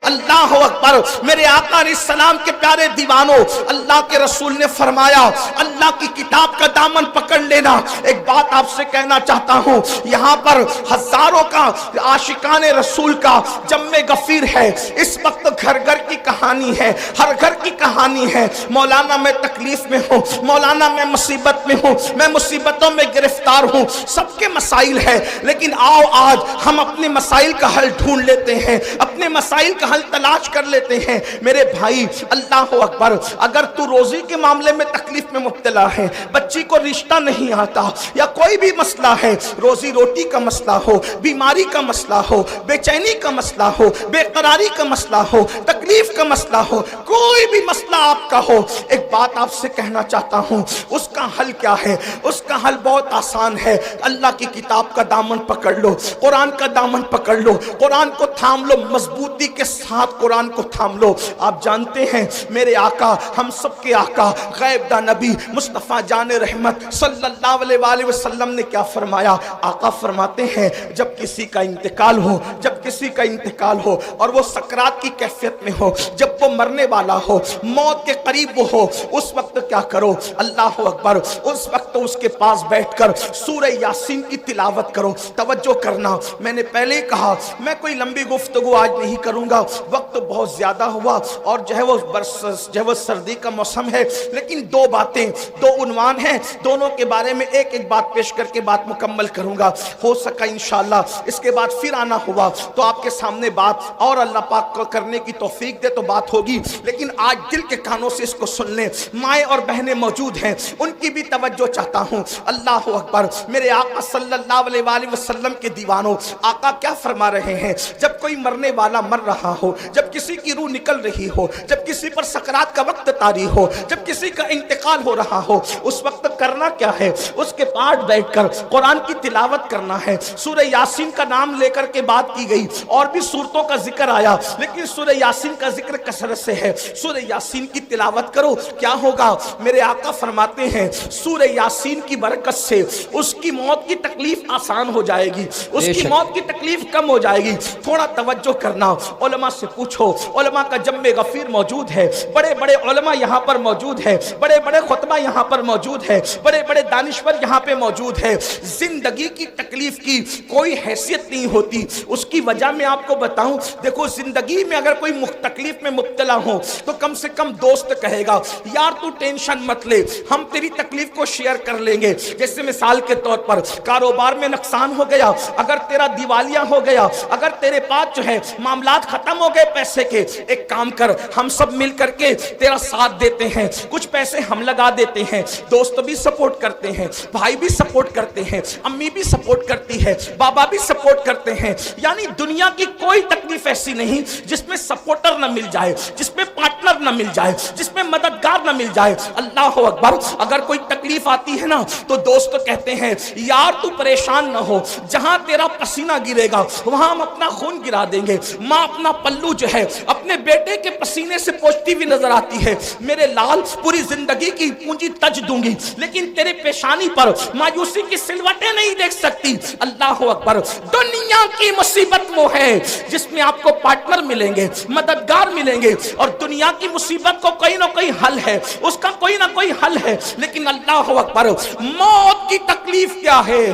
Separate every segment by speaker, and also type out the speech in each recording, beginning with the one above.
Speaker 1: اللہ اکبر، میرے آقا علیہ السلام کے پیارے دیوانوں، اللہ کے رسول نے فرمایا اللہ کی کتاب کا دامن پکڑ لینا۔ ایک بات آپ سے کہنا چاہتا ہوں، یہاں پر ہزاروں کا عاشقان رسول کا جمع غفیر ہے، اس وقت گھر گھر کی کہانی ہے، ہر گھر کی کہانی ہے، مولانا میں تکلیف میں ہوں، مولانا میں مصیبت میں ہوں، میں مصیبتوں میں گرفتار ہوں، سب کے مسائل ہے، لیکن آؤ آج ہم اپنے مسائل کا حل ڈھونڈ لیتے ہیں، اپنے مسائل کا حل تلاش کر لیتے ہیں۔ میرے بھائی اللہ اکبر، اگر تو روزی کے معاملے میں تکلیف میں مبتلا ہے، بچی کو رشتہ نہیں آتا، یا کوئی بھی مسئلہ ہے، روزی روٹی کا مسئلہ ہو، بیماری کا مسئلہ ہو، بے چینی کا مسئلہ ہو، بے قراری کا مسئلہ ہو، تکلیف کا مسئلہ ہو، کوئی بھی مسئلہ آپ کا ہو، ایک بات آپ سے کہنا چاہتا ہوں، اس کا حل کیا ہے؟ اس کا حل بہت آسان ہے، اللہ کی کتاب کا دامن پکڑ لو، قرآن کا دامن پکڑ لو، قرآن کو تھام لو، مضبوطی کے ساتھ قرآن کو تھام لو۔ آپ جانتے ہیں میرے آقا، ہم سب کے آقا، غیب دا نبی مصطفیٰ جان رحمت صلی اللہ علیہ وآلہ وسلم نے کیا فرمایا؟ آقا فرماتے ہیں جب کسی کا انتقال ہو، جب کسی کا انتقال ہو اور وہ سکرات کی کیفیت میں ہو، جب وہ مرنے والا ہو، موت کے قریب وہ ہو، اس وقت کیا کرو؟ اللہ اکبر، اس وقت اس کے پاس بیٹھ کر سورہ یاسین کی تلاوت کرو۔ توجہ کرنا، میں نے پہلے ہی کہا میں کوئی لمبی گفتگو آج نہیں کروں گا، وقت بہت زیادہ ہوا اور جو ہے وہ سردی کا موسم ہے، لیکن دو باتیں، دو عنوان ہیں، دونوں کے بارے میں ایک ایک بات پیش کر کے بات مکمل کروں گا، ہو سکا انشاءاللہ اس کے بعد پھر آنا ہوا تو آپ کے سامنے بات اور اللہ پاک کو کرنے کی توفیق دے تو بات ہوگی، لیکن آج دل کے کانوں سے اس کو سن لیں۔ مائیں اور بہنیں موجود ہیں، ان کی بھی توجہ چاہتا ہوں۔ اللہ اکبر، میرے آقا صلی اللہ علیہ وآلہ وسلم کے دیوانوں، آقا کیا فرما رہے ہیں؟ جب کوئی مرنے والا مر رہا ہو، جب کسی کی روح نکل رہی ہو، جب کسی پر سکرات کا وقت طاری ہو، جب کسی کا انتقال ہو رہا ہو، اس وقت کرنا کیا ہے؟ اس کے پاس بیٹھ کر قرآن کی تلاوت کرنا ہے۔ سورہ یاسین کا نام لے کر کے بات کی گئی، اور بھی سورتوں کا ذکر آیا، لیکن سورہ یاسین کا ذکر کثرت سے ہے۔ سورہ یاسین کی تلاوت کرو، کیا ہوگا؟ میرے آقا فرماتے ہیں سورہ یاسین کی برکت سے اس کی موت کی تکلیف آسان ہو جائے گی، اس کی موت کی تکلیف کم ہو جائے گی۔ تھوڑا توجہ کرنا، علماء سے پوچھو، علماء کا جمع غفیر موجود ہے، بڑے بڑے علماء یہاں پر موجود ہے، بڑے بڑے خطبہ یہاں پر موجود ہے، بڑے بڑے دانشور یہاں پہ موجود ہے۔ زندگی کی تکلیف کی کوئی حیثیت نہیں ہوتی، اس کی وجہ میں آپ کو بتاؤں، دیکھو زندگی میں اگر کوئی تکلیف میں مبتلا ہو تو کم سے کم دوست کہے گا یار تو ٹینشن مت لے، ہم تیری تکلیف کو شیئر کر لیں گے۔ جیسے مثال کے طور پر کاروبار میں نقصان ہو گیا، اگر تیرا دیوالیہ ہو گیا، اگر تیرے پاس جو ہے معاملات ختم ہو گئے پیسے کے، ایک کام کر، ہم سب مل کر کے تیرا ساتھ دیتے ہیں، کچھ پیسے ہم لگا دیتے ہیں، دوست بھی سپورٹ کرتے ہیں، بھائی بھی سپورٹ کرتے ہیں، امی بھی سپورٹ کرتی ہے، بابا بھی سپورٹ کرتے ہیں۔ یعنی دنیا کی کوئی تکلیف ایسی نہیں جس میں سپورٹر نہ مل جائے، جس میں پارٹنر نہ مل جائے، جس میں مددگار نہ مل جائے۔ اللہ اکبر، اگر کوئی تکلیف آتی ہے نا تو دوست کہتے ہیں یار تو پریشان نہ ہو، جہاں تیرا پسینہ گرے گا وہاں ہم اپنا خون گرا دیں گے۔ ماں اپنا پلو جو ہے اپنے بیٹے کے پسینے سے پوچھتی ہوئی نظر آتی ہے، میرے لال پوری زندگی کی پونجی تج دوں گی لیکن تیرے پیشانی پر مایوسی کی سلوٹیں نہیں دیکھ سکتی۔ اللہ اکبر، دنیا کی مصیبت وہ ہے جس میں آپ کو پارٹنر ملیں گے، مددگار ملیں گے، اور دنیا کی مصیبت کو کوئی نہ کوئی حل ہے، اس کا کوئی نہ کوئی حل ہے، لیکن اللہ اکبر، موت کی تکلیف کیا ہے؟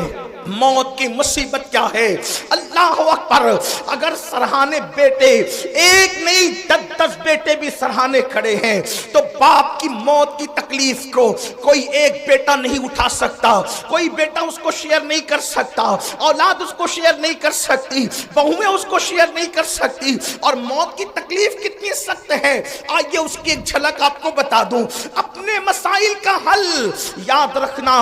Speaker 1: موت کی مصیبت کیا ہے؟ اللہ اکبر، اگر سرہانے بیٹے ایک نہیں 10 بیٹے بھی سرہانے کھڑے ہیں تو باپ کی موت کی تکلیف کو کوئی ایک بیٹا نہیں اٹھا سکتا، کوئی بیٹا اس کو شیئر نہیں کر سکتا، اولاد اس کو شیئر نہیں کر سکتی، بہویں اس کو شیئر نہیں کر سکتی۔ اور موت کی تکلیف کتنی سخت ہے، آئیے اس کی ایک جھلک آپ کو بتا دوں۔ اپنے مسائل کا حل یاد رکھنا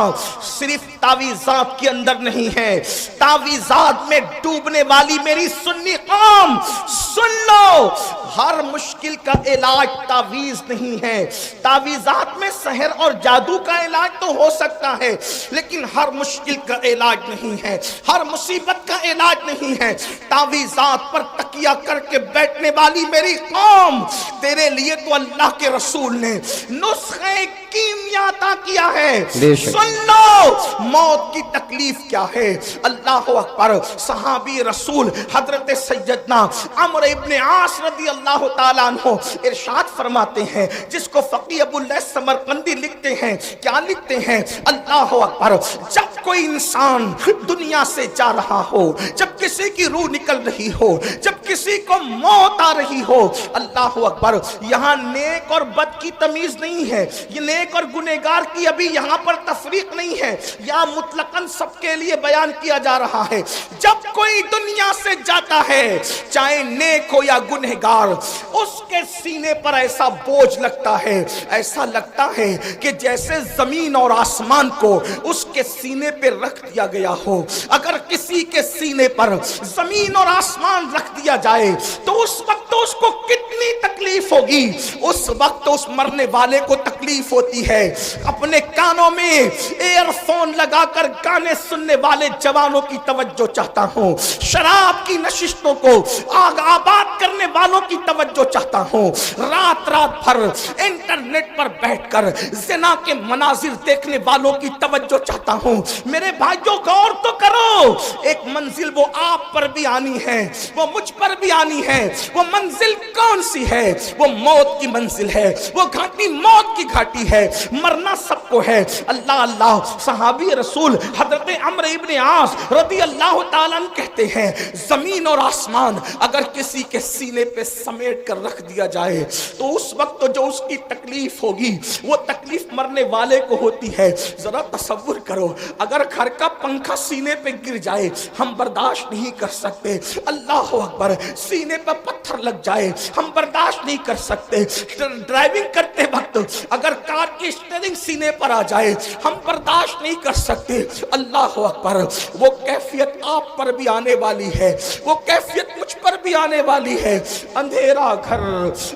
Speaker 1: صرف تعویذات کے اندر نہیں ہے، تعویذات میں ڈوبنے والی میری سنی قوم سن لو، ہر مشکل کا علاج تعویذ نہیں ہے۔ تعویذات میں سحر اور جادو کا علاج تو ہو سکتا ہے لیکن ہر مشکل کا علاج نہیں ہے، ہر مصیبت کا علاج نہیں ہے۔ تعویذات پر تکیہ کر کے بیٹھنے والی میری قوم، تیرے لیے تو اللہ کے رسول نے نسخہ کیمیا عطا کیا ہے۔ سن لو موت کی تکلیف کیا ہے۔ اللہ اکبر، صحابی رسول حضرت سیدنا عمرو ابن عاص رضی اللہ اللہ تعالیٰ عنہ ارشاد فرماتے ہیں، جس کو فقیہ ابو اللیث سمرقندی لکھتے ہیں، کیا لکھتے ہیں؟ اللہ اکبر، جب کوئی انسان دنیا سے جا رہا ہو، جب کسی کی روح نکل رہی ہو، جب کسی کو موت آ رہی ہو، اللہ اکبر، یہاں نیک اور بد کی تمیز نہیں ہے، یہ نیک اور گنہگار کی ابھی یہاں پر تفریق نہیں ہے، یا مطلقاً سب کے لیے بیان کیا جا رہا ہے۔ جب کوئی دنیا سے جاتا ہے، چاہے نیک ہو یا گنہگار، اس کے سینے پر ایسا بوجھ لگتا ہے، ایسا لگتا ہے کہ جیسے زمین اور آسمان کو اس کے سینے پہ رکھ دیا گیا ہو۔ اگر کسی کے سینے پر زمین اور آسمان رکھ دیا جائے تو اس وقت اس کو کتنی تکلیف ہوگی، اس وقت اس مرنے والے کو تکلیف ہوتی ہے۔ اپنے کانوں میں ایئر فون لگا کر گانے سننے والے جوانوں کی توجہ چاہتا ہوں، شراب کی نشستوں کو آگ آباد کرنے والوں کی توجہ چاہتا ہوں، رات رات بھر انٹرنیٹ پر بیٹھ کر زنا کے مناظر دیکھنے والوں کی توجہ چاہتا ہوں۔ میرے بھائیوں غور تو کرو، ایک منزل وہ آپ پر بھی آنی ہے، وہ مجھ پر بھی آنی ہے۔ وہ منزل کون سی ہے؟ وہ موت کی منزل ہے، وہ گھاٹی موت کی گھاٹی ہے، مرنا سب کو ہے۔ اللہ اللہ، صحابی رسول حضرت عمرو ابن عاص رضی اللہ تعالیٰ عنہ کہتے ہیں، زمین اور آسمان اگر کسی کے سینے پہ سمیٹ کر رکھ دیا جائے تو اس وقت جو اس کی تکلیف ہوگی وہ تکلیف مرنے والے کو ہوتی ہے۔ ذرا تصور کرو، اگر گھر کا پنکھا سینے پہ گر جائے ہم برداشت نہیں کر سکتے، اللہ اکبر، سینے پہ پتھر لگ جائے ہم برداشت نہیں کر سکتے، ڈرائیونگ کرتے وقت اگر کار کی اسٹیئرنگ سینے پر آ جائے ہم برداشت نہیں کر سکتے۔ اللہ اکبر، وہ کیفیت آپ پر بھی آنے والی ہے، وہ کیفیت مجھ پر بھی آنے والی ہے۔ اندھیرا گھر،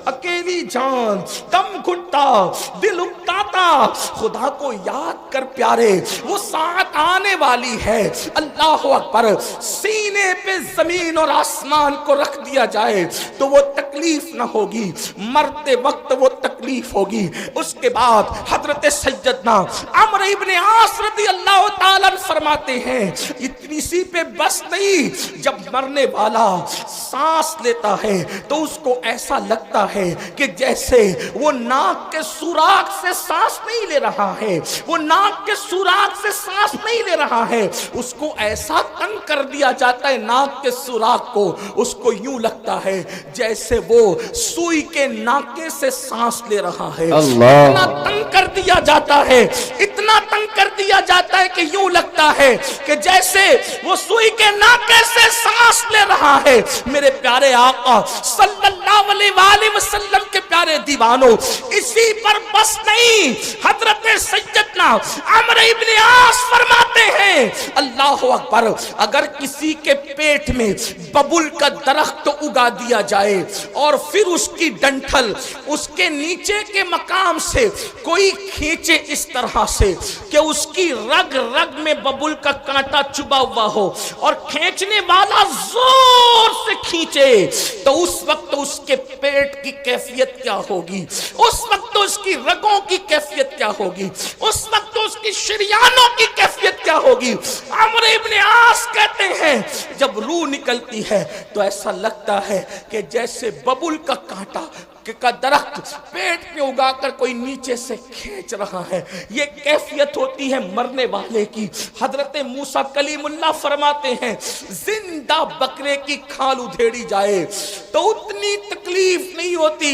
Speaker 1: اکیلی جان، دم گھٹتا، دل اکتاتا، خدا کو یاد کر پیارے، وہ ساتھ آنے والی ہے۔ اللہ اکبر، سینے پہ زمین اور آسمان کو رکھ دیا جائے تو وہ تکلیف نہ ہوگی، مرتے وقت وہ تکلیف ہوگی۔ اس کے بعد حضرت سیدنا عمرو ابن عاص رضی اللہ تعالیٰ فرماتے ہیں، اتنی سی پہ بس نہیں، جب مرنے والا سانس لیتا ہے تو اس کو ایسا لگتا ہے کہ جیسے وہ ناک کے سوراخ سے سانس نہیں لے رہا ہے، وہ ناک کے سوراخ سے سانس نہیں لے رہا ہے، اس کو ایسا تنگ کر دیا جاتا ہے ناک کے سوراخ کو، اس کو یوں لگتا ہے جیسے وہ سوئی کے ناکے سے سانس لے رہا ہے۔ اتنا تنگ کر دیا جاتا ہے، اتنا تنگ کر دیا جاتا ہے کہ یوں لگتا ہے کہ جیسے وہ سوئی کے ناکے سے سانس لے رہا ہے۔ میرے پیارے آقا صلی اللہ علیہ وآلہ وسلم کے پیارے دیوانوں، اسی پر بس نہیں، حضرت سیدنا عمرو ابن عاص فرماتے ہیں، اللہ اکبر، اگر کسی کے پیٹ میں ببل کا درخت اگا دیا جائے اور پھر اس کی ڈنٹھل اس کے نیچے کے مقام سے کوئی کھینچے اس طرح سے کہ اس کی رگ رگ میں ببل کا کانٹا چبا ہوا ہو اور کھینچنے والا زور سے کھینچے تو اس وقت اس کے پیٹ کی کیفیت کیا ہوگی، اس وقت اس کی رگوں کی کیفیت کیا ہوگی، اس وقت اس کی شریانوں کی کیفیت کیا ہوگی۔ عمرو ابن عاص کہتے ہیں جب روح نکلتی ہے تو ایسا لگتا ہے کہ جیسے ببل کا کانٹا کا درخت پیٹ پہ اگا کر کوئی نیچے سے کھینچ رہا ہے، یہ کیفیت ہوتی ہے مرنے والے کی۔ حضرت موسیٰ کلیم اللہ فرماتے ہیں، زندہ بکرے کی کھال ادھیڑی جائے تو اتنی تکلیف نہیں ہوتی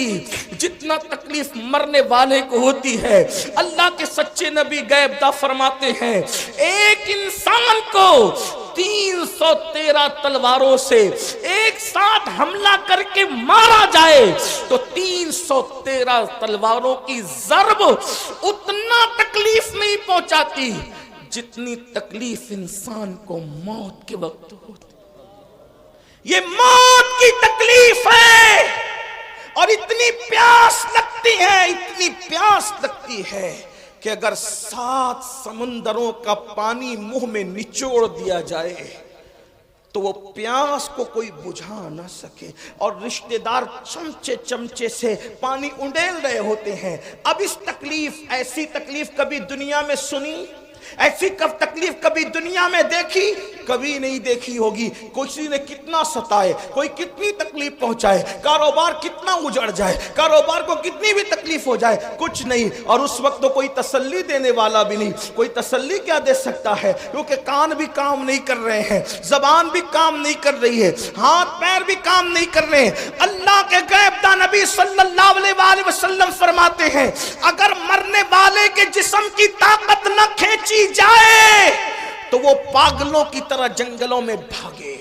Speaker 1: جتنا تکلیف مرنے والے کو ہوتی ہے۔ اللہ کے سچے نبی غیب داں فرماتے ہیں، ایک انسان کو 313 تلواروں سے ایک ساتھ حملہ کر کے مارا جائے تو 313 تلواروں کی ضرب اتنا تکلیف نہیں پہنچاتی جتنی تکلیف انسان کو موت کے وقت ہوتی۔ یہ موت کی تکلیف ہے اور اتنی پیاس لگتی ہے، اتنی پیاس لگتی ہے کہ اگر 7 سمندروں کا پانی منہ میں نچوڑ دیا جائے تو وہ پیاس کو کوئی بجھا نہ سکے، اور رشتہ دار چمچے چمچے سے پانی انڈیل رہے ہوتے ہیں۔ اب اس تکلیف، ایسی تکلیف کبھی دنیا میں سنی، ایسی تکلیف کبھی دنیا میں دیکھی؟ कभी नहीं देखी होगी किसी ने कितना सताए, कोई कितनी तकलीफ पहुंचाए, कारोबार कितना उजड़ जाए, कारोबार को कितनी भी तकलीफ हो जाए, कुछ नहीं। और उस वक्त तो कोई तसल्ली देने वाला भी नहीं, कोई तसल्ली क्या दे सकता है, क्योंकि कान भी काम नहीं कर रहे हैं, जबान भी काम नहीं कर रही है, हाथ पैर भी काम नहीं कर रहे हैं। अल्लाह के गैबदा नबी सल्लल्लाहु अलैहि वसल्लम फरमाते हैं, अगर मरने वाले के जिस्म की ताकत न खींची जाए तो वो पागलों की तरह जंगलों में भागे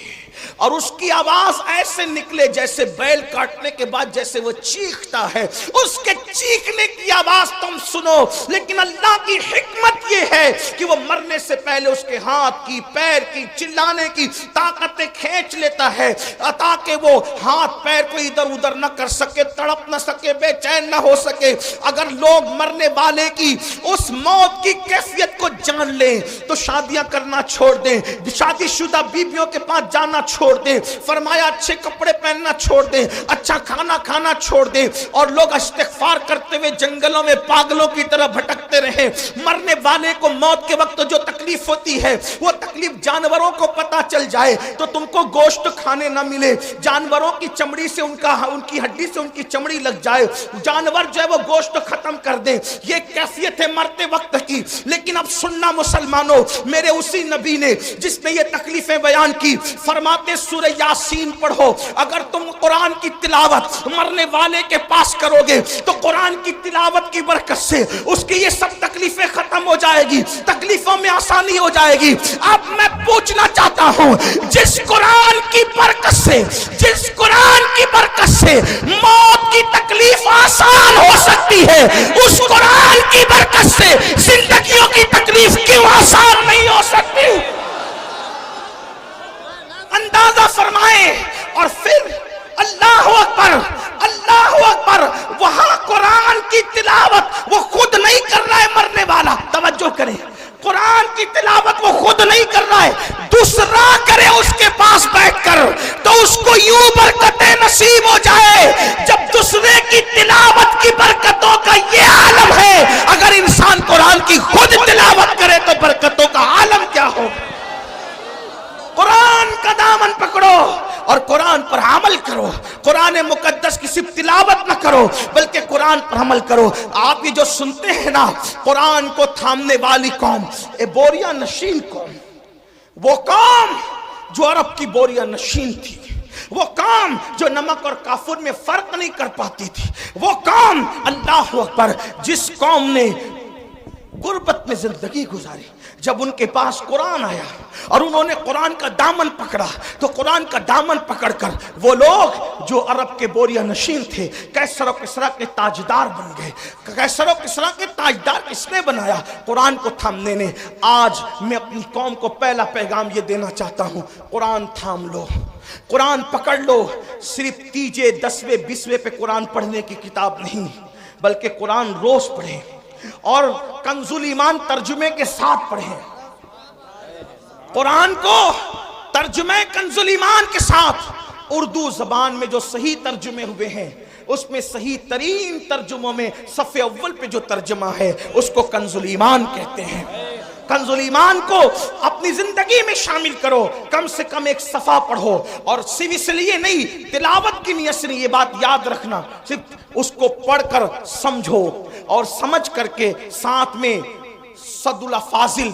Speaker 1: और उसकी आवाज ऐसे निकले जैसे बैल काटने के बाद जैसे वो चीखता है, उसके चीखने की आवाज तुम सुनो। लेकिन अल्लाह की हिकमत ये है कि वो मरने से पहले उसके हाथ की, पैर की, चिल्लाने की ताकतें खींच लेता है ताकि वो हाथ पैर को इधर उधर न कर सके, तड़प न सके, बेचैन न हो सके। अगर लोग मरने वाले की उस मौत की कैफियत को जान लें तो शादियां करना छोड़ दें, शादीशुदा बीवियों के पास जाना छोड़ दें, फरमाया अच्छे कपड़े पहनना छोड़ दें, अच्छा खाना खाना छोड़ दें, और लोग इस्तिग़फ़ार करते हुए जंगलों में पागलों की तरह भटकते रहे। मरने वाले को मौत के वक्त जो तकलीफ होती है वो तकलीफ जानवरों को पता चल जाए तो तुमको गोश्त खाने ना मिले, जानवरों की चमड़ी से उनकी हड्डी से उनकी चमड़ी लग जाए, जानवर जो है वो गोश्त खत्म कर दे, ये कैफियत है मरते वक्त की। लेकिन अब सुनना मुसलमानों, मेरे उसी नबी ने जिसने ये तकलीफें बयान की, फरमाते सूरह यासीन पढ़ो, अगर तुम कुरान की तिलावत मरने वाले के पास करोगे तो कुरान की तिलावत की बरकत से उसकी ये सब तकलीफें खत्म हो जाएगी, तकलीफों में आसानी हो जाएगी। अब मैं पूछना चाहता हूं, जिस कुरान की बरकत से, जिस कुरान की बरकत से मौत की तकलीफ आसान हो सकती है, उस कुरान की बरकत से जिंदगियों की तकलीफ क्यों आसान नहीं हो सकती? अंदाजा फरमाए। और फिर अल्लाह अकबर, अल्लाह अकबर, वहां कुरान की तिलावत वो खुद नहीं कर रहा है मरने वाला, तवज्जो करें, कुरान की तिलावत वो खुद नहीं कर रहा है, दूसरा करे उसके पास बैठकर, तो उसको यूं बरकतें नसीब हो जाए। जब दूसरे की तिलावत की बरकतों का ये आलम है, अगर इंसान कुरान की खुद तिलावत करे तो बरकतों का आलम क्या हो। कुरान का दामन पकड़ो और कुरान पर अमल करो, कुरान मुकद्दस की सिर्फ तिलावत न करो बल्कि कुरान पर अमल करो। आप ये जो सुनते हैं ना, कुरान को थामने वाली कौम, ए बोरिया नशीन कौम, वो कौम जो अरब की बोरिया नशीन थी, वो कौम जो नमक और काफुर में फर्क नहीं कर पाती थी, वो कौम, अल्लाह अकबर, जिस कौम ने गुर्बत में जिंदगी गुजारी, जब उनके पास कुरान आया और उन्होंने कुरान का दामन पकड़ा, तो कुरान का दामन पकड़कर वो लोग जो अरब के बोरिया नशीन थे, कैसर और किसरा के ताजदार बन गए। कैसर और किसरा के ताजदार किसने बनाया? कुरान को थामने ने। आज मैं अपनी कौम को पहला पैगाम ये देना चाहता हूँ, कुरान थाम लो, कुरान पकड़ लो। सिर्फ तीजे 10वें 20वें पे कुरान पढ़ने की किताब नहीं, बल्कि कुरान रोज पढ़े और कंजुल ईमान तर्जुमे के साथ पढ़ें। कुरान को तर्जुमे कंजुल ईमान के साथ, उर्दू जबान में जो सही तर्जुमे हुए हैं उसमें सही तरीन तर्जुमों में सफ़े अव्वल पे जो तर्जुमा है उसको कंजुल ईमान कहते हैं। कंजुल ईमान को अपनी जिंदगी में शामिल करो, कम से कम एक सफ़ा पढ़ो, और सिर्फ इसलिए नहीं, तिलावत की नियत से नहीं, ये बात याद रखना, सिर्फ उसको पढ़कर समझो और समझ करके साथ में सदुल फाजिल,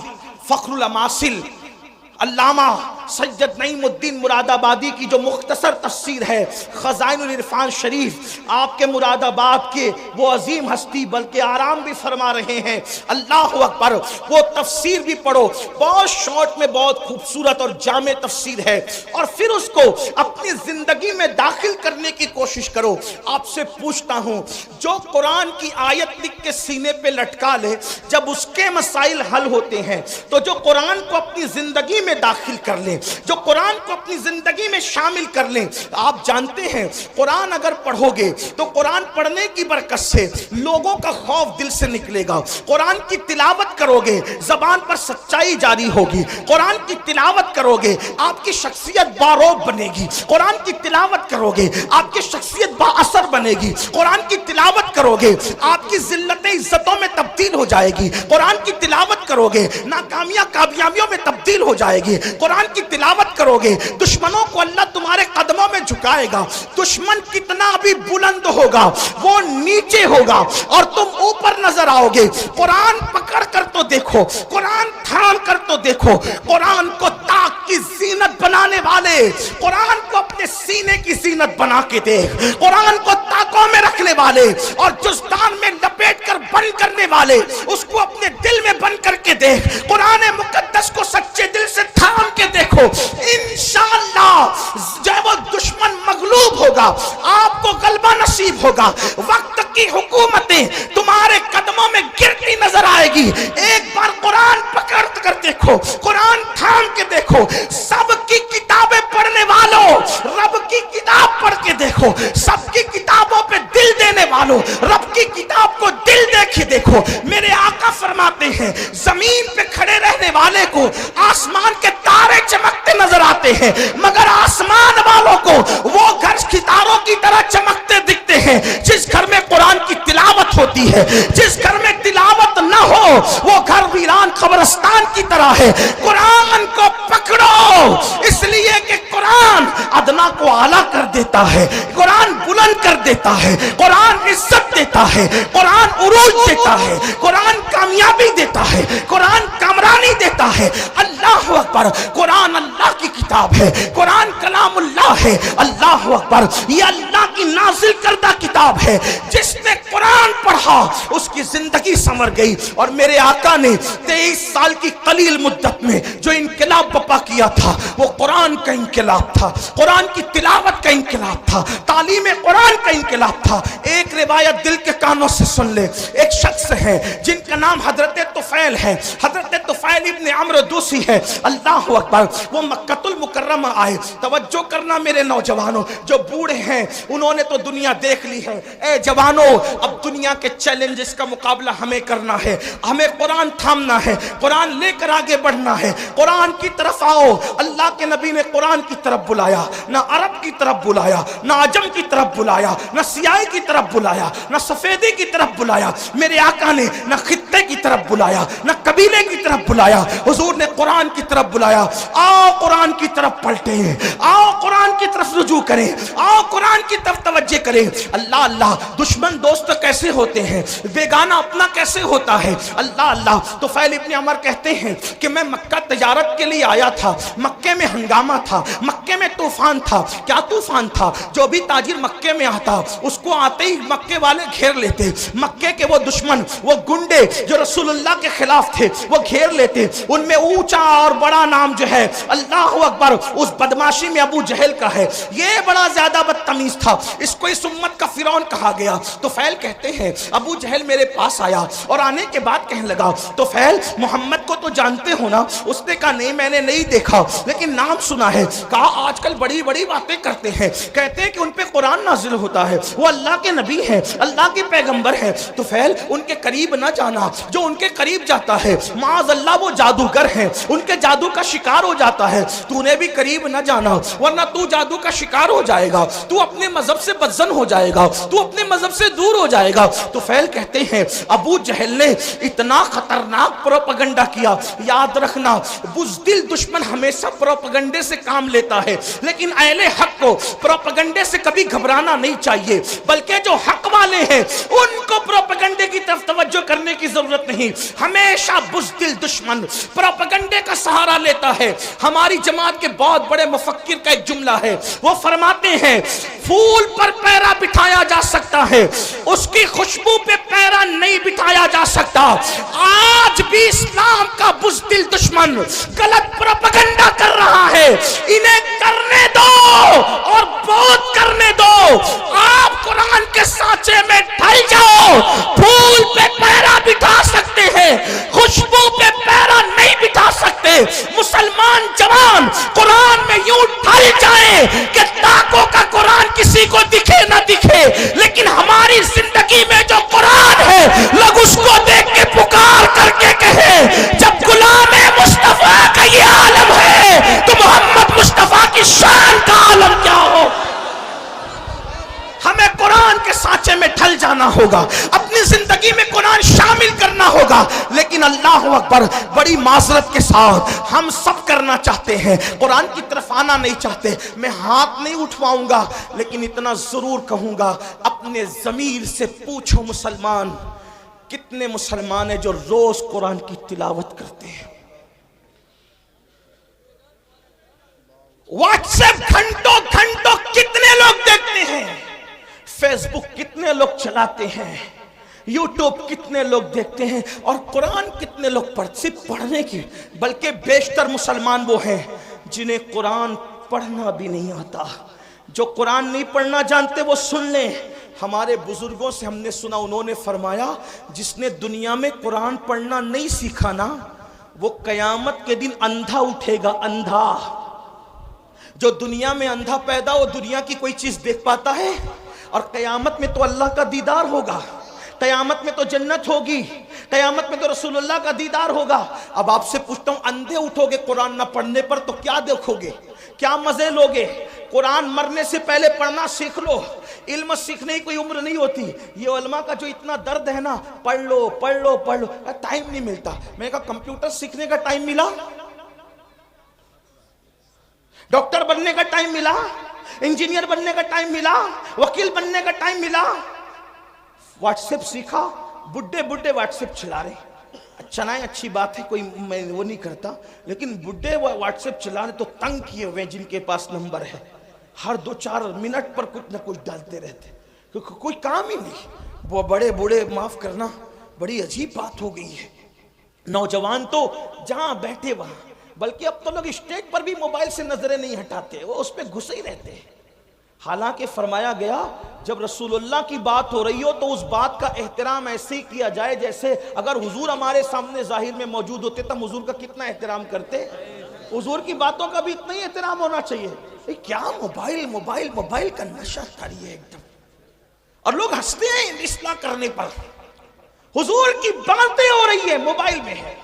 Speaker 1: फखरुल अमासिल, अल्लामा सैयद नईमुद्दीन मुरादाबादी की जो मुख्तसर तफसीर है खजाइनुल इरफान शरीफ, आपके मुरादाबाद के वो अजीम हस्ती बल्कि आराम भी फरमा रहे हैं, अल्लाह अकबर, वो तफसीर भी पढ़ो, बहुत शॉर्ट में बहुत खूबसूरत और जामे तफसीर है, और फिर उसको अपनी जिंदगी में दाखिल करने की कोशिश करो। आपसे पूछता हूँ, जो कुरान की आयत लिख के सीने पे लटका ले, जब उसके मसाइल हल होते हैं, तो जो कुरान को अपनी जिंदगी में दाखिल कर ले, जो कुरान को अपनी जिंदगी में शामिल कर लें, आप जानते हैं कुरान अगर पढ़ोगे तो कुरान पढ़ने की बरकत से लोगों का खौफ दिल से निकलेगा। कुरान की तिलावत करोगे, जबान पर सच्चाई जारी होगी। कुरान की तिलावत करोगे, आपकी शख्सियत बारोब बनेगी। कुरान की तिलावत करोगे, आपकी शख्सियत बाअसर बनेगी। कुरान की तिलावत करोगे, आपकी जिल्लतें इज्जतों में तब्दील हो जाएगी। कुरान की तिलावत करोगे, नाकामियां कामयाबियों में तब्दील हो जाएगी। कुरान की तिलावत करोगे, दुश्मनों को अल्लाह तुम्हारे कदमों में झुकाएगा। दुश्मन कितना भी बुलंद होगा वो नीचे होगा और तुम ऊपर नजर आओगे। कुरान पकड़ कर तो देखो, कुरान थाम कर तो देखो, कुरान को ताक की जीनत बनाने वाले, कुरान को अपने सीने की जीनत बना के देख, कुरान को ताकों में रखने वाले और जुस्तान में लपेट कर बंद करने वाले, उसको अपने दिल में बंद करके देख, कुरान मुकद्दस को सच्चे दिल से थाम के देखो, इंशाअल्लाह जब वो दुश्मन मगलूब होगा आपको गलबा नसीब होगा। वक्त की हुकूमतें तुम्हारे कदमों में गिरती नजर आएगी। एक बार कुरान पकड़ कर देखो, कुरान थाम के देखो, सबकी किताबें पढ़ने वालों रब की किताब पढ़ के देखो, सबकी किताबों पे दिल देने वालों रब की किताब को दिल देखे देखो। मेरे आका फरमाते हैं जमीन पे खड़े रहने वाले को आसमान के तारे चमकते नजर आते हैं, मगर आसमान वालों को वो घर सितारों की तरह चमकते दिखते हैं जिस घर में कुरान की तिलावत होती है। जिस घर में तिलावत ना हो वो घर वीरान कब्रिस्तान की तरह है। कुरान को पकड़ो, इसलिए कि कुरान अदना को आला कर देता है, कुरान बुलंद कर देता है, कुरान इज्जत देता है, कुरान उरूज देता है, कुरान कामयाबी देता है, कुरान कामरानी देता है। अल्लाह अकबर, कुरान अल्लाह की किताब है, कुरान कलामुल्लाह है। अल्लाह अकबर, ये अल्लाह की नाजिल करदा किताब है। जिसने कुरान पढ़ा उसकी जिंदगी संवर गई। और मेरे आका ने 23 साल की कलील मुद्दत में जो इनकलाब बपा किया था वो कुरान का इनकलाब था, कुरान की तिलावत का इनकलाब था, तालीम कुरान का इनकलाब था। एक रिवायत दिल के कानों से सुन ले। एक शख्स है जिनका नाम हजरत तुफैल है, हजरत तुफैल इब्न अम्र दूसी है। अल्लाह अकबर, वो मक्कतुल मुकर्रमा आए। तवज्जो करना मेरे नौजवानों, जो बूढ़े हैं उन्होंने तो दुनिया देख ली है। ए जवानों, अब दुनिया के चैलेंजेस का मुकाबला हमें करना है, हमें कुरान थामना है, कुरान लेकर आगे बढ़ना है। कुरान की तरफ आओ। अल्लाह के नबी ने कुरान की तरफ बुलाया, ना अरब की तरफ बुलाया, ना अजम की तरफ बुलाया, ना सियाही की तरफ बुलाया, ना सफेदी की तरफ बुलाया। मेरे आका ने ना खित्ते की तरफ बुलाया, ना कबीले की तरफ बुलाया, हुजूर ने कुरान की तरफ बुलाया। आओ कुरान की तरफ पलटे, आओ कुरान की तरफ रुजू करें, आओ कुरान की तरफ तवज्जो करें। अल्लाह अल्लाह, दुश्मन दोस्त कैसे होते हैं, बेगाना अपना कैसे होता है। अल्लाह अल्लाह। तो फैल इब्न अमर कहते हैं कि मैं मक्का तजारत के लिए आया था, मक्के में हंगामा था, मक्के में तूफान था। क्या तूफान था? जो भी ताजिर मक्के में आता उसको आते ही मक्के वाले घेर लेते। मक्के के वो दुश्मन, वो गुंडे जो रसूलुल्लाह के खिलाफ थे, वो घेर लेते। उनमें ऊंचा और बड़ा नाम जो है, अल्लाह अकबर, उस बदमाशी में अबू जहल का है। ये बड़ा ज्यादा बदतमीज था, इसको इस उम्मत का फिरौन कहा गया। तो फैल कहते हैं अबू जहल मेरे पास आया और आने के बाद कहने लगा, तो फैल मोहम्मद को तो जानते हो ना? उसने कहा नहीं, मैंने नहीं देखा लेकिन नाम सुना है। कहा आजकल बड़ी बड़ी बातें करते हैं, कहते हैं कि उन पे कुरान नाजिल होता है, वो अल्लाह के नबी हैं, अल्लाह के पैगंबर हैं। तो फैल उनके करीब ना जाना, जो उनके करीब जाता है माज़ अल्लाह वो जादूगर हैं, उनके जादू का शिकार हो जाता है। तूने भी करीब ना जाना वरना तू जादू का शिकार हो जाएगा, तू अपने मजहब से बदजन हो जाएगा, तू अपने मजहब से दूर हो जाएगा। तो फैल कहते हैं अबू जहल ने इतना खतरनाक प्रोपगंडा किया। याद रखना, बुज़दिल दुश्मन हमेशा प्रोपगंडे से काम लेता है, लेकिन अहले हक को प्रोपगंडे से कभी घबराना नहीं चाहिए, बल्कि जो हक वाले हैं उनको प्रोपगंडे की तरफ तवज्जो करने की जरूरत नहीं। हमेशा बुज़दिल दुश्मन प्रोपगंडे का सहारा लेता है। हमारी जमात के बहुत बड़े मुफक्किर का एक जुमला है, वो फरमाते हैं फूल पर पैरा बिठाया जा सकता है, उसकी खुशबू पे पैरा नहीं बिठाया जा सकता। आज भी इस्लाम का बुज़दिल दुश्मन गलत प्रोपगंडा कर रहा है, इन्हें करने दो और बहुत करने दो। आप कुरान के सांचे में ढल जाओ। फूल पे पैरा बिठा सकते हैं, खुशबू पे पैरा नहीं बिठा सकते। मुसलमान जवान कुरान में यूं ढल जाए कि ताकों का कुरान किसी को दिखे ना दिखे, लेकिन हमारी जिंदगी में जो कुरान है लोग उसको देख के पुकार करके कहे जब गुलाम मुस्तफा का ये आलम है तो मोहम्मद मुस्तफा की शान का आलम क्या हो। हमें कुरान के सांचे में ढल जाना होगा, अपनी जिंदगी में कुरान शामिल करना होगा। लेकिन अल्लाह अकबर, बड़ी माजरत के साथ हम सब करना चाहते हैं, कुरान की तरफ आना नहीं चाहते। मैं हाथ नहीं उठवाऊंगा, लेकिन इतना जरूर कहूंगा, अपने ज़मीर से पूछो मुसलमान, कितने मुसलमान हैं जो रोज कुरान की तिलावत करते हैं। व्हाट्सएप घंटों घंटों कितने लोग देखते हैं, फेसबुक कितने लोग चलाते हैं, यूट्यूब कितने लोग देखते हैं, और कुरान कितने लोग सिर्फ पढ़ने की, बल्कि बेशतर मुसलमान वो हैं जिन्हें कुरान पढ़ना भी नहीं आता। जो कुरान नहीं पढ़ना जानते वो सुन लें, हमारे बुजुर्गों से हमने सुना, उन्होंने फरमाया जिसने दुनिया में कुरान पढ़ना नहीं सीखा ना, वो कयामत के दिन अंधा उठेगा, अंधा। जो दुनिया में अंधा पैदा हो, दुनिया की कोई चीज देख पाता है, और कयामत में तो अल्लाह का दीदार होगा, कयामत में तो जन्नत होगी, कयामत में तो रसूलुल्लाह का दीदार होगा। अब आपसे पूछता हूं, अंधे उठोगे कुरान ना पढ़ने पर तो क्या देखोगे, क्या मजे लोगे? कुरान मरने से पहले पढ़ना सीख लो, इल्म सीखने की कोई उम्र नहीं होती। ये उलमा का जो इतना दर्द है ना, पढ़ लो पढ़ लो पढ़ लो, टाइम नहीं मिलता। मैंने कहा कंप्यूटर सीखने का टाइम मिला, डॉक्टर बनने का टाइम मिला, इंजीनियर बनने का टाइम मिला, वकील बनने का टाइम मिला, व्हाट्सएप सीखा, बुड्ढे बुड्ढे व्हाट्सएप चला रहे। अच्छा ना, अच्छी बात है, कोई मैं वो नहीं करता, लेकिन बुड्ढे व्हाट्सएप चला रहे तो तंग किए हुए जिनके पास नंबर है, हर 2-4 मिनट पर कुछ ना कुछ डालते रहते, क्योंकि कोई काम ही नहीं। वो बड़े बूढ़े, माफ करना, बड़ी अजीब बात हो गई है। नौजवान तो जहां बैठे वहां, बल्कि अब तो लोग स्टेज पर भी मोबाइल से नजरें नहीं हटाते, वो उस पर घुसे ही रहते हैं। हालांकि फरमाया गया, जब रसूलुल्लाह की बात हो रही हो तो उस बात का एहतराम ऐसे ही किया जाए जैसे अगर हुजूर हमारे सामने जाहिर में मौजूद होते तब हुजूर का कितना एहतराम करते। हुजूर की बातों का भी इतना ही एहतराम होना चाहिए। क्या मोबाइल मोबाइल मोबाइल का नशा तारी है एकदम, और लोग हंसते हैं इस्लाह करने पर। हुजूर की बातें हो रही है, मोबाइल में है,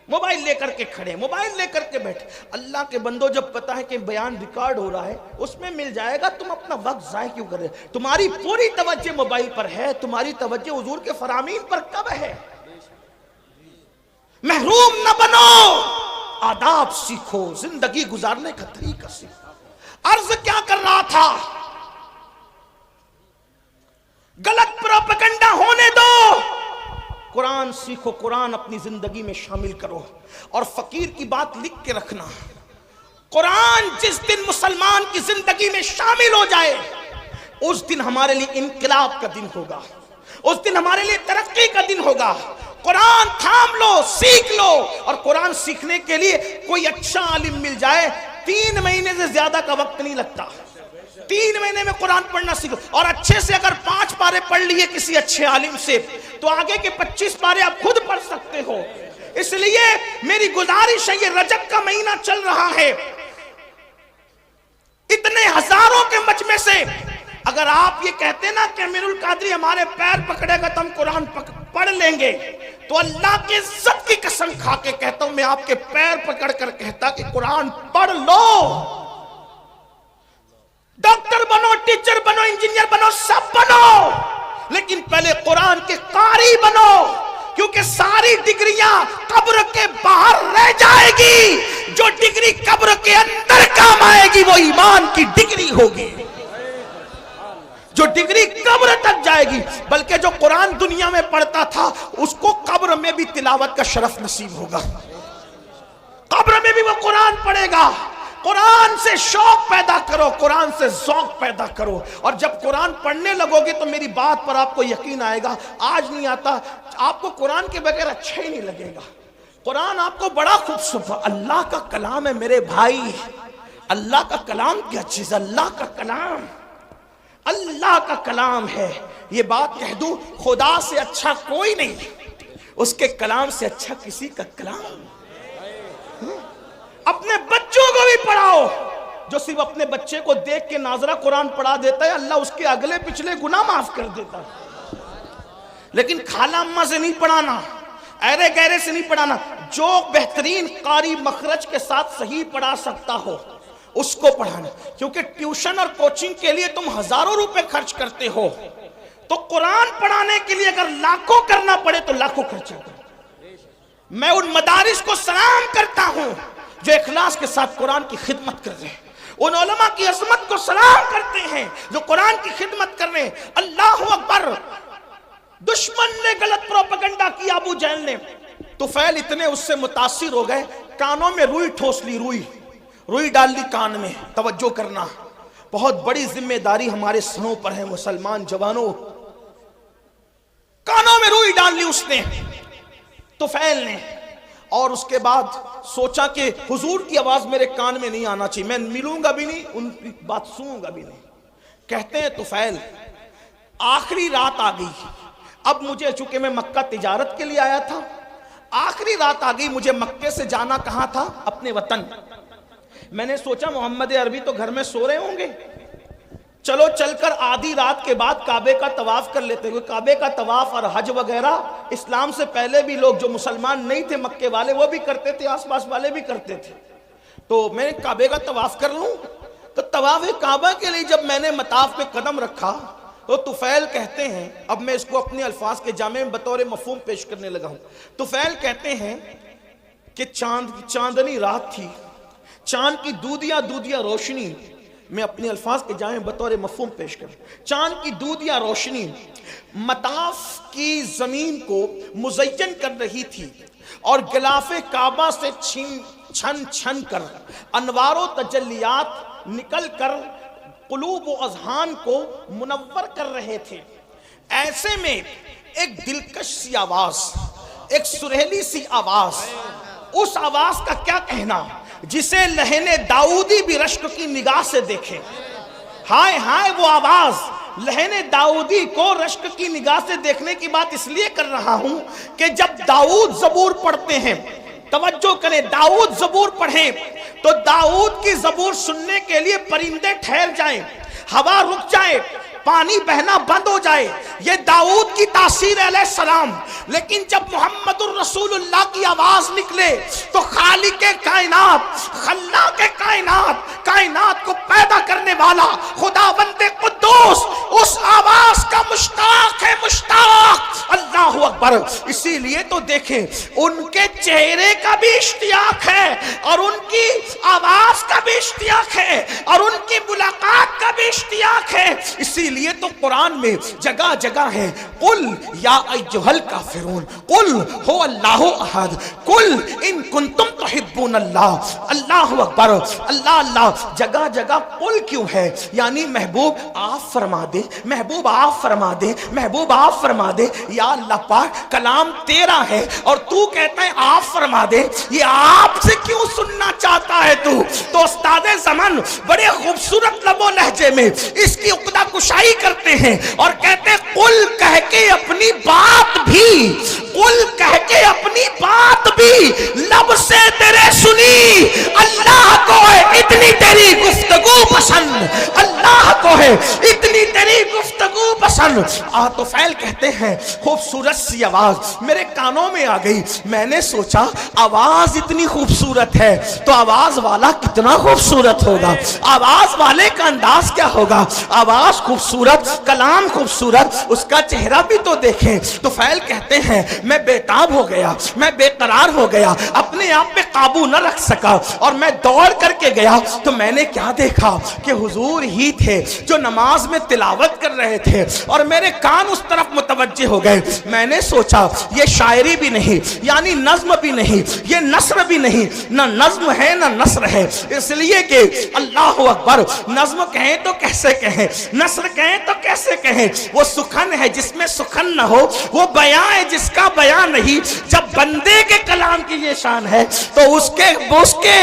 Speaker 1: मोबाइल लेकर के खड़े, मोबाइल लेकर के बैठे। अल्लाह के बंदो, जब पता है कि बयान रिकॉर्ड हो रहा है, उसमें मिल जाएगा, तुम अपना वक्त जाया क्यों कर रहे? तुम्हारी पूरी तवज्जो मोबाइल पर है, तुम्हारी तवज्जो हुजूर के फरामीन पर कब है? महरूम न बनो, आदाब सीखो, जिंदगी गुजारने का तरीका सीखो। अर्ज क्या कर रहा था, गलत प्रोपेगेंडा होने दो, कुरान सीखो, कुरान अपनी जिंदगी में शामिल करो। और फकीर की बात लिख के रखना, कुरान जिस दिन मुसलमान की जिंदगी में शामिल हो जाए, उस दिन हमारे लिए इनकलाब का दिन होगा, उस दिन हमारे लिए तरक्की का दिन होगा। कुरान थाम लो, सीख लो। और कुरान सीखने के लिए कोई अच्छा आलिम मिल जाए, 3 महीने से ज्यादा का वक्त नहीं लगता। 3 महीने में कुरान पढ़ना सीखो, और अच्छे से अगर 5 पारे पढ़ लिए किसी अच्छे आलिम से, तो आगे के 25 पारे आप खुद पढ़ सकते हो। इसलिए मेरी गुजारिश है, ये रजब का महीना चल रहा है, इतने हजारों के मजमे से अगर आप ये कहते ना कि अमीरुल कादरी हमारे पैर पकड़ेगा तो हम कुरान पढ़ लेंगे, तो अल्लाह की इज्जत की कसम खा के कहता हूं, मैं आपके पैर पकड़ कर कहता कि कुरान पढ़ लो। डॉक्टर बनो, टीचर बनो, इंजीनियर बनो, सब बनो, लेकिन पहले कुरान के कारी बनो, क्योंकि सारी डिग्रियां कब्र के बाहर रह जाएगी। जो डिग्री कब्र के अंदर काम आएगी वो ईमान की डिग्री होगी, जो डिग्री कब्र तक जाएगी। बल्कि जो कुरान दुनिया में पढ़ता था, उसको कब्र में भी तिलावत का शरफ नसीब होगा, कब्र में भी वो कुरान पढ़ेगा। कुरान से शौक पैदा करो, कुरान से ज़ौक़ पैदा करो, और जब कुरान पढ़ने लगोगे तो मेरी बात पर आपको यकीन आएगा। आज नहीं आता, आपको कुरान के बगैर अच्छा ही नहीं लगेगा। कुरान आपको बड़ा खूबसूरत, अल्लाह का कलाम है मेरे भाई, अल्लाह का कलाम क्या चीज, अल्लाह का कलाम, अल्लाह का कलाम है। ये बात कह दूं, खुदा से अच्छा कोई नहीं, उसके कलाम से अच्छा किसी का कलाम। अपने बच्चों को भी पढ़ाओ, जो सिर्फ अपने बच्चे को देख के नाजरा कुरान पढ़ा देता है, अल्लाह उसके अगले पिछले गुनाह माफ कर देता है। लेकिन खाला अम्मा से नहीं पढ़ाना, अरे गहरे से नहीं पढ़ाना। जो बेहतरीन कारी मखरज के साथ सही पढ़ा सकता हो उसको पढ़ाना, क्योंकि ट्यूशन और कोचिंग के लिए तुम हजारों रुपए खर्च करते हो, تو قرآن پڑھانے کے لیے اگر لاکھوں کرنا پڑے تو لاکھوں خرچہ کرو۔ میں ان مدارس کو سلام کرتا ہوں جو اخلاص کے ساتھ قرآن کی خدمت کر رہے ہیں، ان علماء کی عظمت کو سلام کرتے ہیں جو قرآن کی خدمت کر رہے ہیں۔ اللہ اکبر! دشمن نے غلط پروپیگنڈا کیا، ابو جہل نے، طفیل اتنے اس سے متاثر ہو گئے، کانوں میں روئی ٹھوس لی، روئی ڈال لی کان میں۔ توجہ کرنا، بہت بڑی ذمہ داری ہمارے سروں پر ہے مسلمان جوانوں۔ کانوں میں روئی ڈال لی اس نے، طفیل نے، اور اس کے بعد سوچا کہ حضور کی آواز میرے کان میں نہیں آنا چاہیے، میں ملوں گا بھی نہیں، ان کی بات سنوں گا بھی نہیں۔ کہتے ہیں طفیل آخری رات آ گئی، اب مجھے چونکہ میں مکہ تجارت کے لیے آیا تھا، آخری رات آ گئی، مجھے مکے سے جانا کہاں تھا؟ اپنے وطن۔ میں نے سوچا محمد عربی تو گھر میں سو رہے ہوں گے، چلو چل کر آدھی رات کے بعد کعبے کا طواف کر لیتے ہیں۔ کعبے کا طواف اور حج وغیرہ اسلام سے پہلے بھی لوگ جو مسلمان نہیں تھے مکے والے وہ بھی کرتے تھے، آس پاس والے بھی کرتے تھے، تو میں کعبے کا طواف کر لوں۔ تو طواف کعبہ کے لیے جب میں نے مطاف پہ قدم رکھا تو طفیل کہتے ہیں، اب میں اس کو اپنے الفاظ کے جامع میں بطور مفہوم پیش کرنے لگا ہوں۔ طفیل کہتے ہیں کہ چاندنی رات تھی، چاند کی دودیا روشنی، میں اپنے الفاظ کے جائیں بطور مفہوم پیش کروں، چاند کی دودیا روشنی مطاف کی زمین کو مزین کر رہی تھی، اور غلاف کعبہ سے چھن کر انوار و تجلیات نکل کر قلوب و اذہان کو منور کر رہے تھے۔ ایسے میں ایک دلکش سی آواز، ایک سریلی سی آواز، اس آواز کا کیا کہنا جسے لہن داؤدی بھی رشک کی نگاہ سے دیکھے۔ ہائے ہائے وہ آواز، لہن داؤدی کو رشک کی نگاہ سے دیکھنے کی بات اس لیے کر رہا ہوں کہ جب داؤد زبور پڑھتے ہیں، توجہ کریں، داؤد زبور پڑھیں تو داؤد کی زبور سننے کے لیے پرندے ٹھہر جائیں، ہوا رک جائے، پانی بہنا بند ہو جائے، یہ داؤد کی تاثیر علیہ السلام۔ لیکن جب محمد الرسول اللہ کی آواز نکلے تو خالق کائنات، خلاق کائنات، کائنات کو پیدا کرنے والا خداوند قدوس اس آواز کا مشتاق ہے، مشتاق۔ اللہ اکبر! اسی لیے تو دیکھیں ان کے چہرے کا بھی اشتیاق ہے اور ان کی آواز کا بھی اشتیاق ہے اور ان کی ملاقات کا بھی اشتیاق ہے۔ اسی لیے تو قرآن میں جگہ جگہ ہے، قل یا ایھا الکافرون، قل هو اللہ احد، قل ان کنتم تحبون اللہ۔ اللہ اکبر! اللہ اللہ! جگہ جگہ قل کیوں ہے؟ یعنی محبوب آپ فرما دے، محبوب آپ فرما دے، محبوب آپ فرما دے۔ یا اللہ پاک، کلام تیرا ہے اور تو کہتا ہے آپ فرما دے، یہ آپ سے کیوں سننا چاہتا ہے تو استاد زمان بڑے خوبصورت لب و لہجے میں اس کی عقدہ کشائی کرتے ہیں اور کہتے ہیں قل کہہ کے اپنی بات بھی، قل کہہ کے اپنی بات بھی لب سے تیرے سنی۔ اللہ کو ہے اتنی تیری گفتگو پسند، اللہ کو ہے اتنی تیری گفتگو پسند۔ طفیل کہتے ہیں خوبصورت سی آواز میرے کانوں میں آ گئی، میں نے سوچا آواز اتنی خوبصورت ہے تو آواز والا کتنا خوبصورت ہوگا، آواز والے کا انداز کیا ہوگا۔ آواز خوبصورت، کلام خوبصورت، اس کا چہرہ بھی تو دیکھیں۔ طفیل کہتے ہیں میں بےتاب ہو گیا، میں بے قرار ہو گیا، اپنے آپ پہ قابو نہ رکھ سکا، اور میں دوڑ کر کے گیا تو میں نے کیا دیکھا کہ حضور ہی تھے جو نماز میں تلاوت کر رہے تھے اور میرے کان اس طرف متوجہ ہو گئے۔ میں نے سوچا یہ شاعری بھی نہیں، یعنی نظم بھی نہیں، یہ نثر بھی نہیں، نہ نظم ہے نہ نثر ہے، اس لیے کہ اللہ اکبر، نظم کہیں تو کیسے کہیں، نثر کہیں تو کیسے کہیں، وہ سخن ہے جس میں سخن نہ ہو، وہ بیان ہے جس کا بیان نہیں۔ جب بندے کے کلام کی یہ شان ہے تو اس کے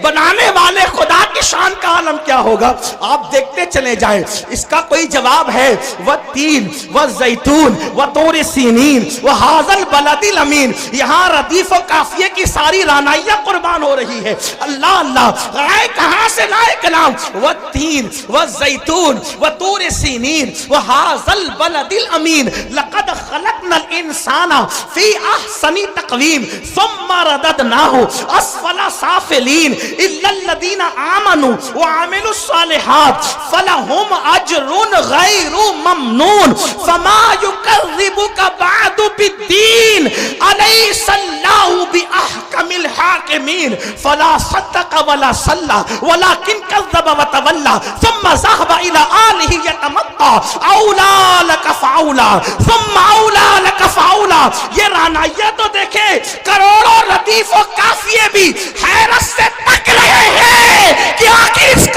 Speaker 1: بنانے والے خدا کی شان کا عالم کیا ہوگا؟ آپ دیکھتے چلے جائیں، اس کا کوئی جواب ہے والتین والزیتون وطور سینین وہذا البلد الامین۔ یہاں ردیف و قافیے کی ساری رانائیاں قربان ہو رہی ہے۔ اللہ اللہ، آئے کہاں سے لائے کلام؟ والتین والزیتون وطور سینین وہذا البلد الامین لقد خلقنا خلقنا الانسان فی احسن تقویم ثم رددناہ اسفل سافلین الا الذین آمنوا وعملوا الصالحات فلہم اجر غیر ممنون فما یکذبک بعد بالدین الیس اللہ باحکم الحاکمین فلا صدق ولا صلی ولكن كذب وتولى ثم ذهب الى آلہ یتمطى اولا لک فاولا ثم اولا لک فاولا. یہ رعنائیہ تو دیکھیں کروڑوں ردیف و قافیے بھی حیرت سے تک رہے ہیں کہ آخر اس